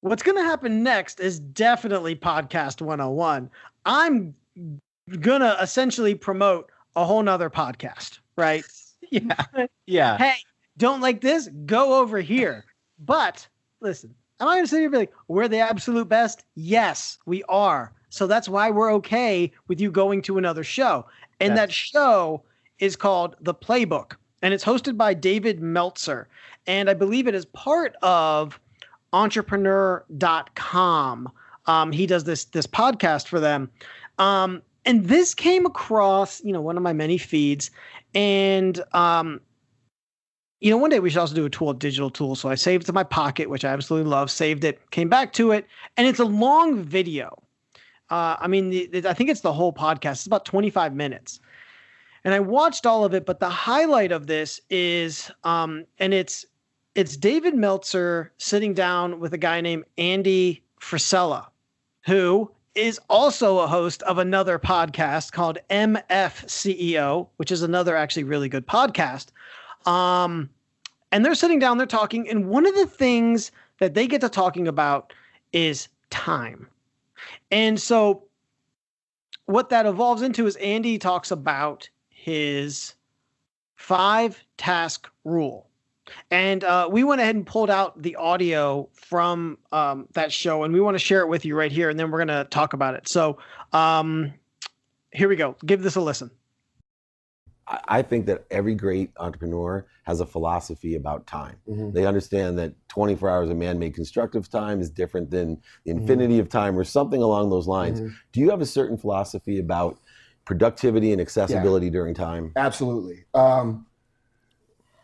What's going to happen next is definitely Podcast 101. I'm going to essentially promote a whole nother podcast, right? Yeah. Hey, don't like this? Go over here. But listen, I'm not going to sit here and be like, we're the absolute best. Yes, we are. So that's why we're okay with you going to another show. And that show is called The Playbook, and it's hosted by David Meltzer. And I believe it is part of entrepreneur.com. He does this podcast for them. And this came across, one of my many feeds. And, one day we should also do a digital tool. So I saved it to my pocket, which I absolutely love, saved it, came back to it. And it's a long video. I think it's the whole podcast. It's about 25 minutes. And I watched all of it, but the highlight of this is, and it's David Meltzer sitting down with a guy named Andy Frisella, who is also a host of another podcast called MFCEO, which is another actually really good podcast. And they're sitting down, they're talking, and one of the things that they get to talking about is time. And so what that evolves into is Andy talks about his 5-task rule. And we went ahead and pulled out the audio from that show, and we want to share it with you right here, and then we're going to talk about it. So here we go. Give this a listen. I think that every great entrepreneur has a philosophy about time. Mm-hmm. They understand that 24 hours of man-made constructive time is different than the infinity of time or something along those lines. Mm-hmm. Do you have a certain philosophy about productivity and accessibility during time? Absolutely.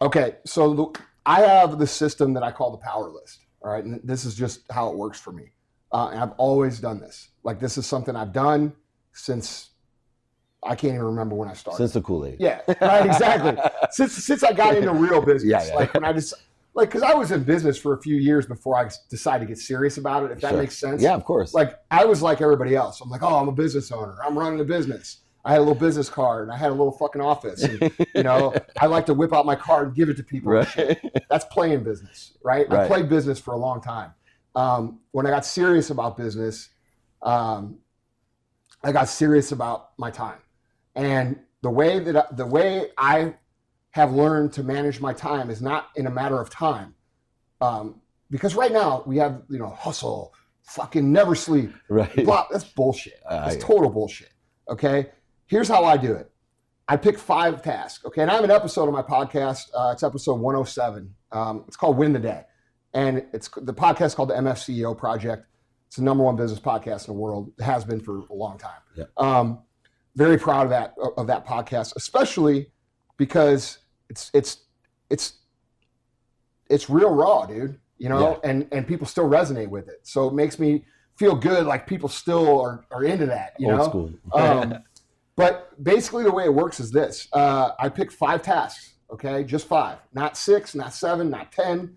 Okay, so I have the system that I call the power list. All right, and this is just how it works for me. And I've always done this. Like, this is something I've done since I can't even remember when I started. Since the Kool-Aid. Yeah, right, exactly. since I got into real business. Yeah. Like when I just because I was in business for a few years before I decided to get serious about it. If that makes sense. Yeah, of course. Like I was like everybody else. I'm like, oh, I'm a business owner. I'm running a business. I had a little business card and I had a little fucking office. And, I like to whip out my card and give it to people. Right. That's playing business, right? I played business for a long time. When I got serious about business, I got serious about my time. And the way I have learned to manage my time is not in a matter of time. Because right now we have, hustle, fucking never sleep. Right. Blah, that's bullshit. That's total bullshit. Okay. Here's how I do it. I pick 5 tasks. Okay. And I have an episode of my podcast. It's episode 107. It's called Win the Day. And the podcast called the MFCEO Project. It's the #1 business podcast in the world. It has been for a long time. Yeah. Very proud of that podcast, especially because it's real raw, dude. And people still resonate with it. So it makes me feel good, like people still are into that. Old school. But basically, the way it works is this: I pick 5 tasks. Okay, just 5, not 6, not 7, not 10,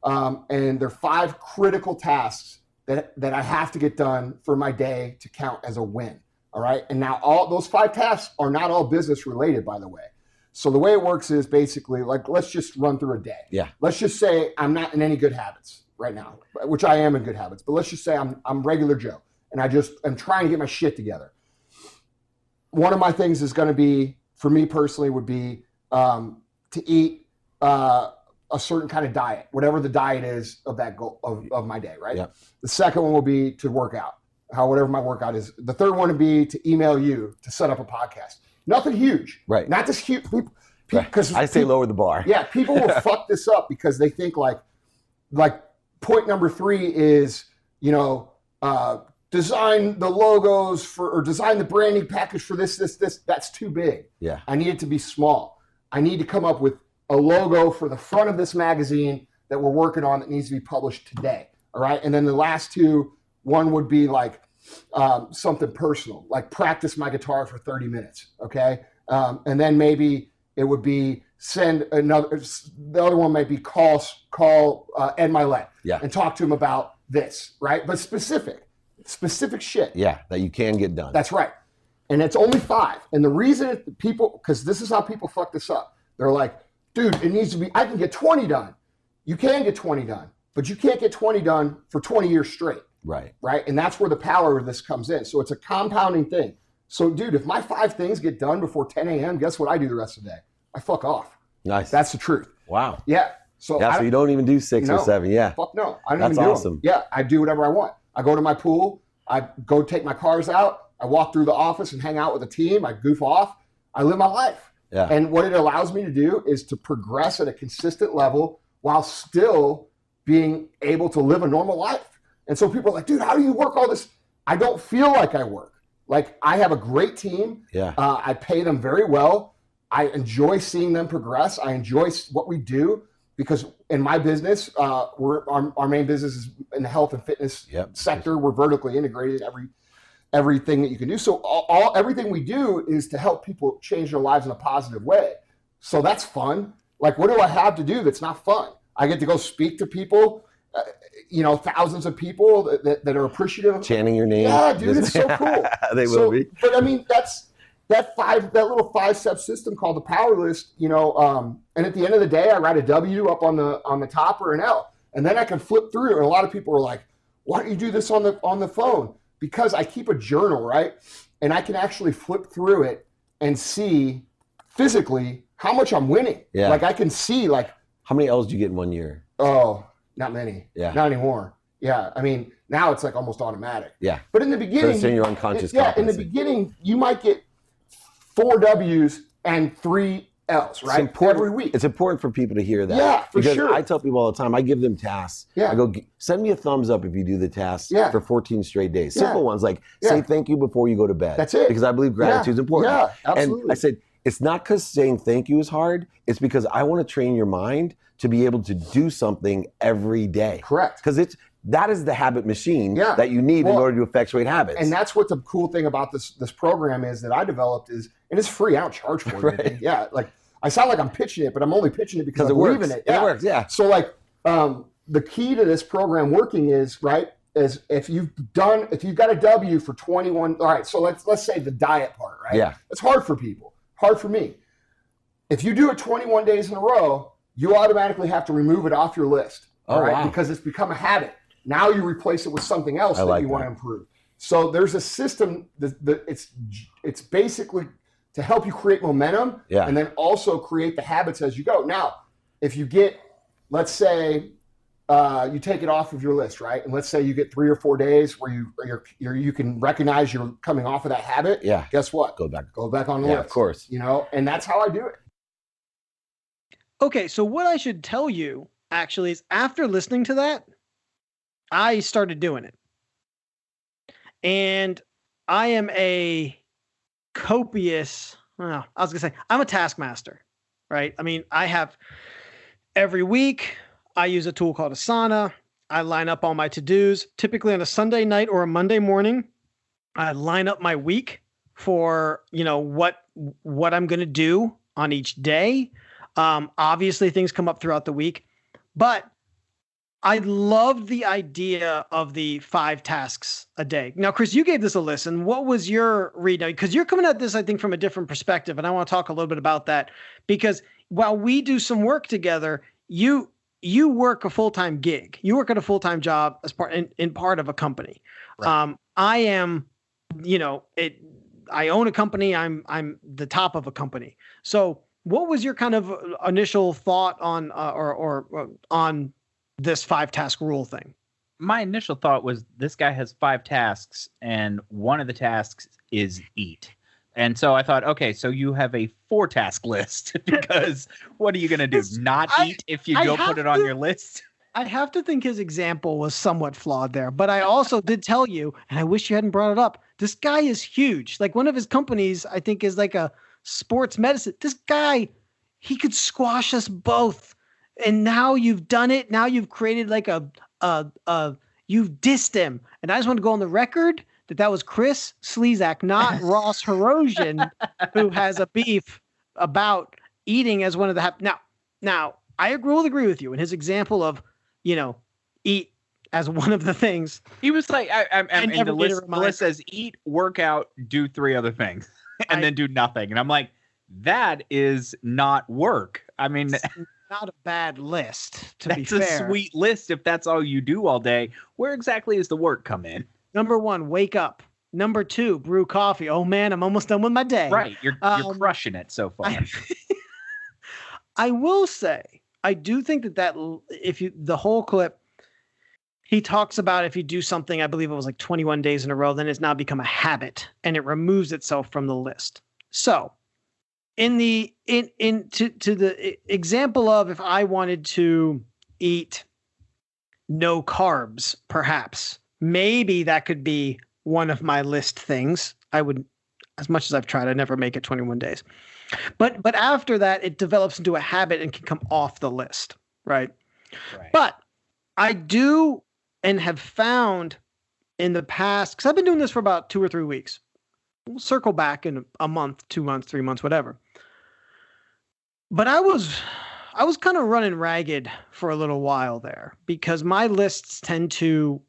and they're 5 critical tasks that I have to get done for my day to count as a win. All right. And now all those 5 tasks are not all business related, by the way. So the way it works is basically like, let's just run through a day. Yeah. Let's just say I'm not in any good habits right now, which I am in good habits, but let's just say I'm regular Joe and I'm trying to get my shit together. One of my things is going to be, for me personally, would be to eat a certain kind of diet, whatever the diet is of that goal of my day. Right. Yep. The second one will be to work out. Whatever my workout is. The third one would be to email you to set up a podcast. Nothing huge. Right. Not this huge. Because I say lower the bar. Yeah, people will fuck this up because they think like point number 3 is, design the logos or design the branding package for this. That's too big. Yeah. I need it to be small. I need to come up with a logo for the front of this magazine that we're working on that needs to be published today. All right. And then the last 2, one would be like something personal, like practice my guitar for 30 minutes. Okay. And then maybe it would be the other one might be call Ed Milet and talk to him about this. Right. But specific shit. Yeah. That you can get done. That's right. And it's only 5. And the reason because this is how people fuck this up. They're like, dude, it needs to be, I can get 20 done. You can get 20 done. but you can't get 20 done for 20 years straight. Right. Right. And that's where the power of this comes in. So it's a compounding thing. So, dude, if my 5 things get done before 10 a.m., guess what I do the rest of the day? I fuck off. Nice. That's the truth. Wow. Yeah. So you don't even do 6 or 7. Yeah. Fuck no. I don't That's even do awesome. them. Yeah. I do whatever I want. I go to my pool. I go take my cars out. I walk through the office and hang out with the team. I goof off. I live my life. Yeah. And what it allows me to do is to progress at a consistent level while still being able to live a normal life. And so people are like, dude, how do you work all this? I don't feel like I work. Like, I have a great team. Yeah. I pay them very well. I enjoy seeing them progress. I enjoy what we do because in my business, our main business is in the health and fitness sector. We're vertically integrated everything that you can do. So everything we do is to help people change their lives in a positive way. So that's fun. Like, what do I have to do that's not fun? I get to go speak to people, thousands of people that are appreciative. Chanting your name. Yeah, dude, it's so cool. They will be. But I mean, that's that little 5-step system called the power list, and at the end of the day, I write a W up on the top or an L. And then I can flip through. And a lot of people are like, why don't you do this on the phone? Because I keep a journal, right? And I can actually flip through it and see physically how much I'm winning. Yeah. Like, I can see, like, how many L's did you get in 1 year? Oh, not many. Yeah. Not anymore. Yeah. I mean, now it's like almost automatic. Yeah. But in the beginning, so your unconscious in the beginning, you might get 4 W's and 3 L's, right? Every week. It's important for people to hear that. Yeah, for because sure. I tell people all the time, I give them tasks. Yeah. I go, send me a thumbs up if you do the tasks for 14 straight days. Yeah. Simple ones like say thank you before you go to bed. That's it. Because I believe gratitude is important. Yeah, absolutely. And I said, it's not because saying thank you is hard. It's because I want to train your mind to be able to do something every day. Correct. Because that is the habit machine that you need in order to effectuate habits. And that's what the cool thing about this program is that I developed is, and it's free. I don't charge for it. Right. Yeah, like I sound like I'm pitching it, but I'm only pitching it because I believe in it. Yeah. It works. Yeah. So like the key to this program working is if you've got a W for 21. All right. So let's say the diet part, right? Yeah. It's hard for people. Hard for me. If you do it 21 days in a row, you automatically have to remove it off your list. All right. Wow. Because it's become a habit. Now you replace it with something else that you want to improve. So there's a system it's basically to help you create momentum and then also create the habits as you go. Now, if you get, let's say, you take it off of your list, right? And let's say you get 3 or 4 days where you can recognize you're coming off of that habit. Yeah. Guess what? Go back on the list. Of course. And that's how I do it. Okay, so what I should tell you actually is after listening to that, I started doing it. And I am a copious, well, I was going to say, I'm a taskmaster, right? I mean, I have every week, I use a tool called Asana. I line up all my to-dos, typically on a Sunday night or a Monday morning. I line up my week for, what I'm going to do on each day. Obviously things come up throughout the week, but I love the idea of the 5 tasks a day. Now, Chris, you gave this a listen. What was your read? Because you're coming at this, I think, from a different perspective, and I want to talk a little bit about that. Because while we do some work together, you work a full-time gig. You work at a full-time job as in part of a company. Right. I am, I own a company. I'm the top of a company. So, what was your kind of initial thought on on this 5-task rule thing? My initial thought was this guy has 5 tasks and one of the tasks is eat. And so I thought, okay, so you have a 4-task list because what are you going to do? Not eat if you don't put it on your list? I have to think his example was somewhat flawed there, but I also did tell you, and I wish you hadn't brought it up, this guy is huge. Like one of his companies, I think, is like a sports medicine. This guy, he could squash us both. And now you've done it. Now you've created like you've dissed him. And I just want to go on the record that was Chris Slezak, not Ross Herosian, who has a beef about eating as one of the Now I will agree with you in his example of, eat as one of the things. He was like, the list says eat, work out, do 3 other things, and then do nothing. And I'm like, that is not work. I mean, not a bad list, to be That's fair. a sweet list if that's all you do all day. Where exactly does the work come in? Number 1, wake up. Number 2, brew coffee. Oh man, I'm almost done with my day. Right. You're crushing it so far. I will say, I do think that the whole clip, he talks about if you do something, I believe it was like 21 days in a row, then it's now become a habit and it removes itself from the list. So to the example of if I wanted to eat no carbs, perhaps, maybe that could be one of my list things. I would, as much as I've tried, I never make it 21 days. But after that, it develops into a habit and can come off the list, right? But I do and have found in the past, because I've been doing this for about 2 or 3 weeks. We'll circle back in a month, 2 months, 3 months, whatever. But I was kind of running ragged for a little while there because my lists tend to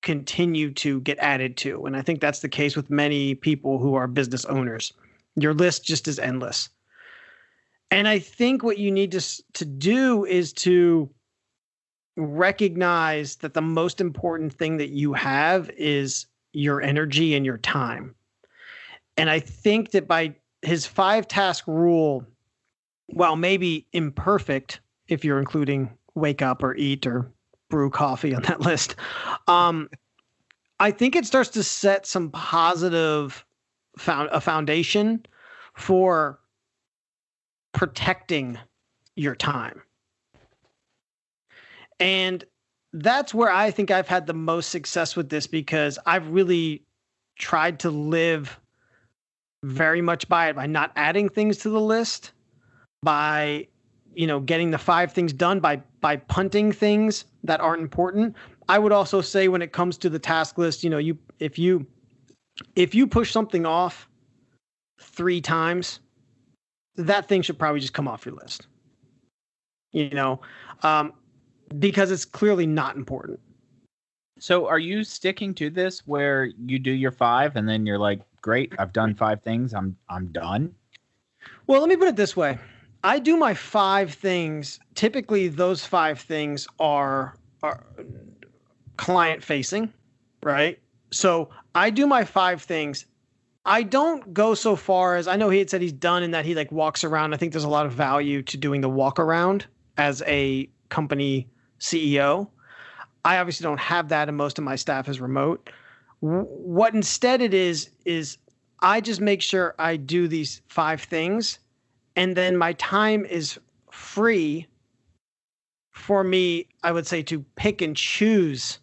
continue to get added to. And I think that's the case with many people who are business owners. Your list just is endless. And I think what you need to do is to recognize that the most important thing that you have is your energy and your time. And I think that by his 5-task rule, while maybe imperfect, if you're including wake up or eat or brew coffee on that list, I think it starts to set some positive foundation for protecting your time. And that's where I think I've had the most success with this because I've really tried to live very much by it, by not adding things to the list, by, getting the 5 things done, by punting things that aren't important. I would also say when it comes to the task list, if you push something off 3 times, that thing should probably just come off your list, because it's clearly not important. So are you sticking to this where you do your 5 and then you're like, great, I've done 5 things. I'm done. Well, let me put it this way. I do my 5 things. Typically those 5 things are client facing, right? So I do my 5 things. I don't go so far as, I know he had said he's done and that he walks around. I think there's a lot of value to doing the walk around as a company CEO. I obviously don't have that, and most of my staff is remote. What instead it is I just make sure I do these 5 things, and then my time is free for me, I would say, to pick and choose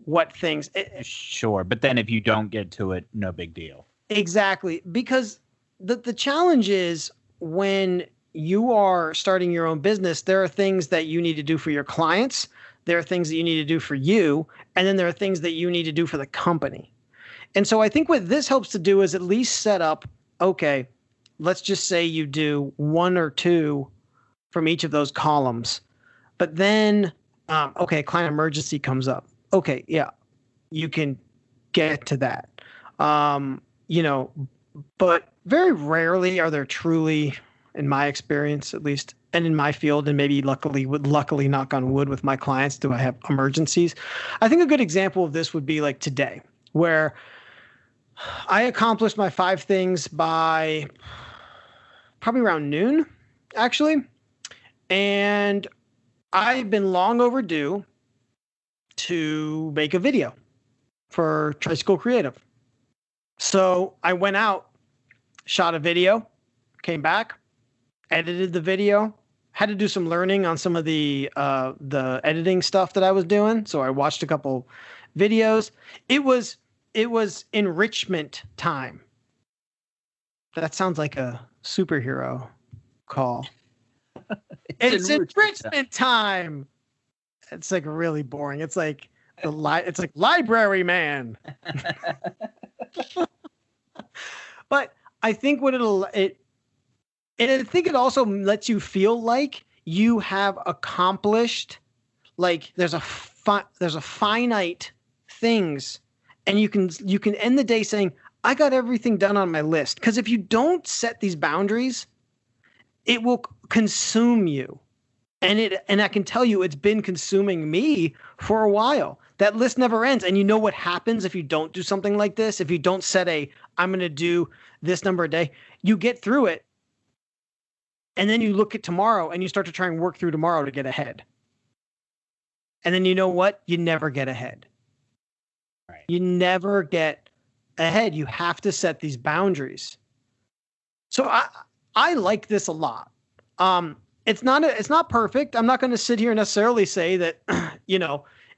what things. Sure, but then if you don't get to it, no big deal. Exactly, because the challenge is when you are starting your own business, there are things that you need to do for your clients. There are things that you need to do for you. And then there are things that you need to do for the company. And so I think what this helps to do is at least set up, okay, let's just say you do 1 or 2 from each of those columns. But then, okay, a client emergency comes up. Okay, yeah, you can get to that. But very rarely are there truly, in my experience at least, and in my field, and maybe luckily knock on wood with my clients, do I have emergencies? I think a good example of this would be like today, where I accomplished my 5 things by probably around noon, actually. And I've been long overdue to make a video for Tricycle Creative. So I went out, shot a video, came back, edited the video, had to do some learning on some of the editing stuff that I was doing. So I watched a couple videos. It was enrichment time. That sounds like a superhero call. It's enrichment time. It's really boring. It's like library man. But I think I think it also lets you feel like you have accomplished, there's a finite things, and you can end the day saying, I got everything done on my list. Because if you don't set these boundaries, it will consume you. And I can tell you it's been consuming me for a while. That list never ends. And you know what happens if you don't do something like this? If you don't set I'm going to do this number a day, you get through it. And then you look at tomorrow and you start to try and work through tomorrow to get ahead. And then you know what? You never get ahead. Right. You never get ahead. You have to set these boundaries. So I like this a lot. It's not perfect. I'm not going to sit here and necessarily say that,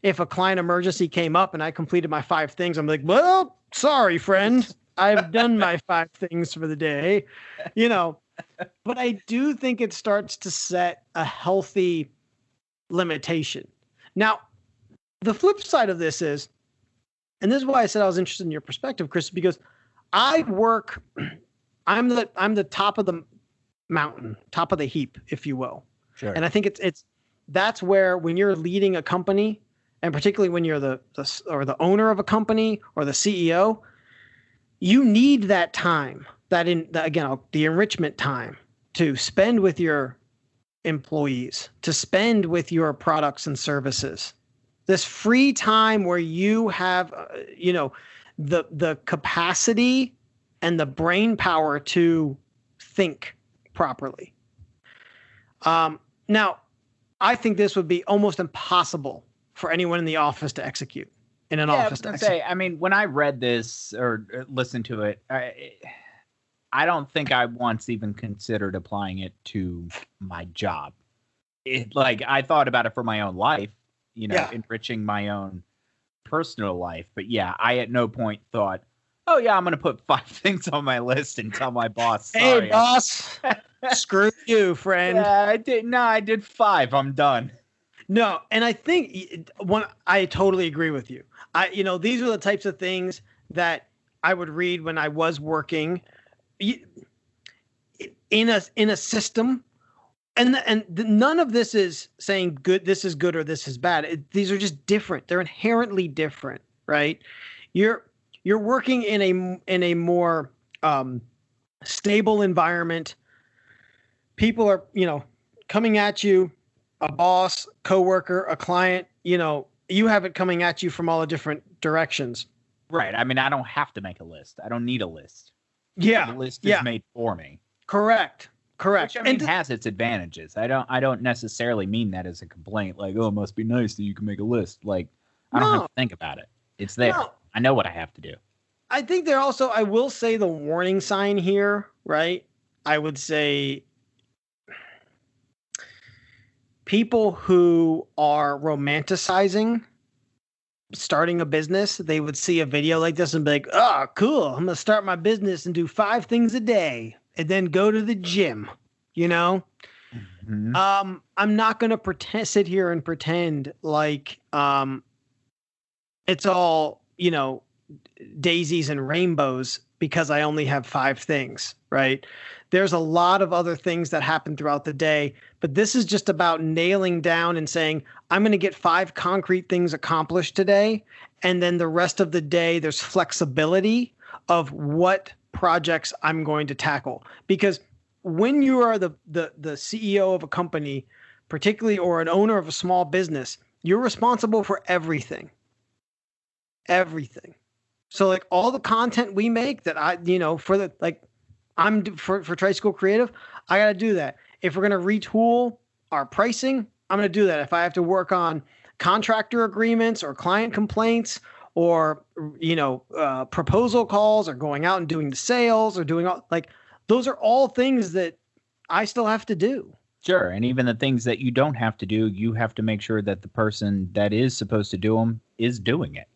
if a client emergency came up and I completed my 5 things, I'm like, well, sorry, friend, I've done my 5 things for the day, but I do think it starts to set a healthy limitation. Now, the flip side of this is, and this is why I said I was interested in your perspective, Chris, because I'm the top of the mountain, top of the heap, if you will. Sure. And I think that's where, when you're leading a company, and particularly when you're the owner of a company or the CEO, you need that time, the enrichment time to spend with your employees, to spend with your products and services. This free time where you have, the capacity and the brain power to think properly. Now, I think this would be almost impossible for anyone in the office to execute. In an office to execute. When I read this or listened to it, I don't think I once even considered applying it to my job. I thought about it for my own life, enriching my own personal life. But I at no point thought, oh yeah, I'm going to put 5 things on my list and tell my boss, sorry. Hey boss, screw you, friend. Yeah, I did 5. I'm done. No. And I think I totally agree with you. These are the types of things that I would read when I was working in a system. And none of this is saying good, this is good or this is bad. These are just different. They're inherently different, right? You're working in a more stable environment. People are, coming at you, a boss, coworker, a client, you have it coming at you from all the different directions. Right. I mean, I don't have to make a list. I don't need a list. Yeah. The list is made for me. Correct. Which, has its advantages. I don't necessarily mean that as a complaint. Like, oh, it must be nice that you can make a list. Like, I don't have to think about it. It's there. No. I know what I have to do. I think I will say the warning sign here, right? I would say people who are romanticizing starting a business, they would see a video like this and be like, oh, cool. I'm going to start my business and do 5 things a day and then go to the gym, Mm-hmm. I'm not going to sit here and pretend like it's all, daisies and rainbows because I only have 5 things, right? There's a lot of other things that happen throughout the day, but this is just about nailing down and saying, I'm going to get 5 concrete things accomplished today. And then the rest of the day, there's flexibility of what projects I'm going to tackle. Because when you are the CEO of a company, particularly, or an owner of a small business, you're responsible for everything. Everything. So like all the content we make that for Tricycle Creative, I got to do that. If we're going to retool our pricing, I'm going to do that. If I have to work on contractor agreements or client complaints or, proposal calls or going out and doing the sales or doing those are all things that I still have to do. Sure. And even the things that you don't have to do, you have to make sure that the person that is supposed to do them is doing it.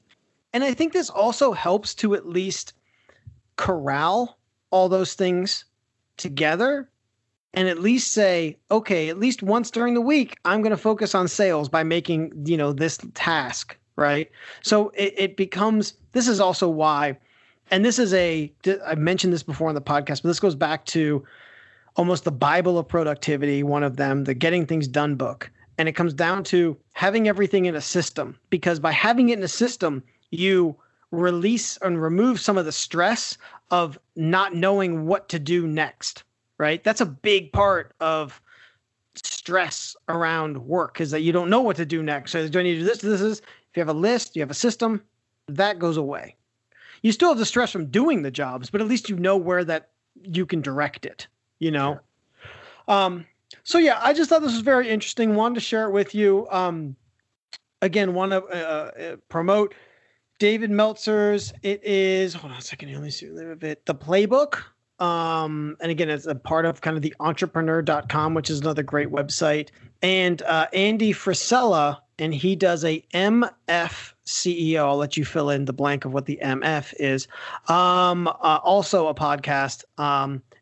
And I think this also helps to at least corral all those things together and at least say, okay, at least once during the week, I'm going to focus on sales by making, this task, right? So it becomes, this is also why, and this is I've mentioned this before on the podcast, but this goes back to almost the Bible of productivity, one of them, the Getting Things Done book. And it comes down to having everything in a system, because by having it in a system, you release and remove some of the stress of not knowing what to do next, right? That's a big part of stress around work is that you don't know what to do next. So do I need to do this? This is, if you have a list, you have a system, that goes away. You still have the stress from doing the jobs, but at least you know where that you can direct it, you know? Sure. So yeah, I just thought this was very interesting. Wanted to share it with you. Again, want to promote David Meltzer's. It is, hold on a second here, let me see a little bit. The Playbook. And again, it's a part of kind of the entrepreneur.com, which is another great website. And Andy Frisella, and he does a MFCEO. I'll let you fill in the blank of what the MF is. Also a podcast.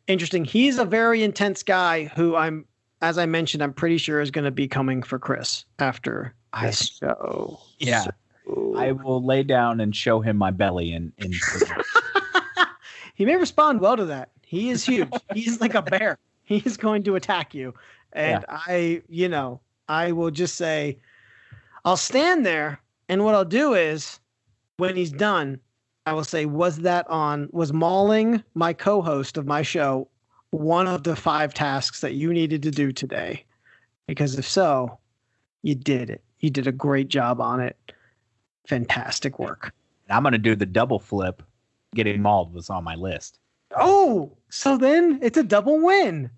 Interesting. He's a very intense guy who as I mentioned, I'm pretty sure is going to be coming for Chris after this show. Yeah. So. I will lay down and show him my belly in He may respond well to that. He is huge. He's like a bear. He is going to attack you. And I will just say, I'll stand there. And what I'll do is when he's done, I will say, was mauling my co-host of my show one of the 5 tasks that you needed to do today? Because if so, you did it. You did a great job on it. Fantastic work. I'm going to do the double flip. Getting mauled was on my list. Oh, so then it's a double win.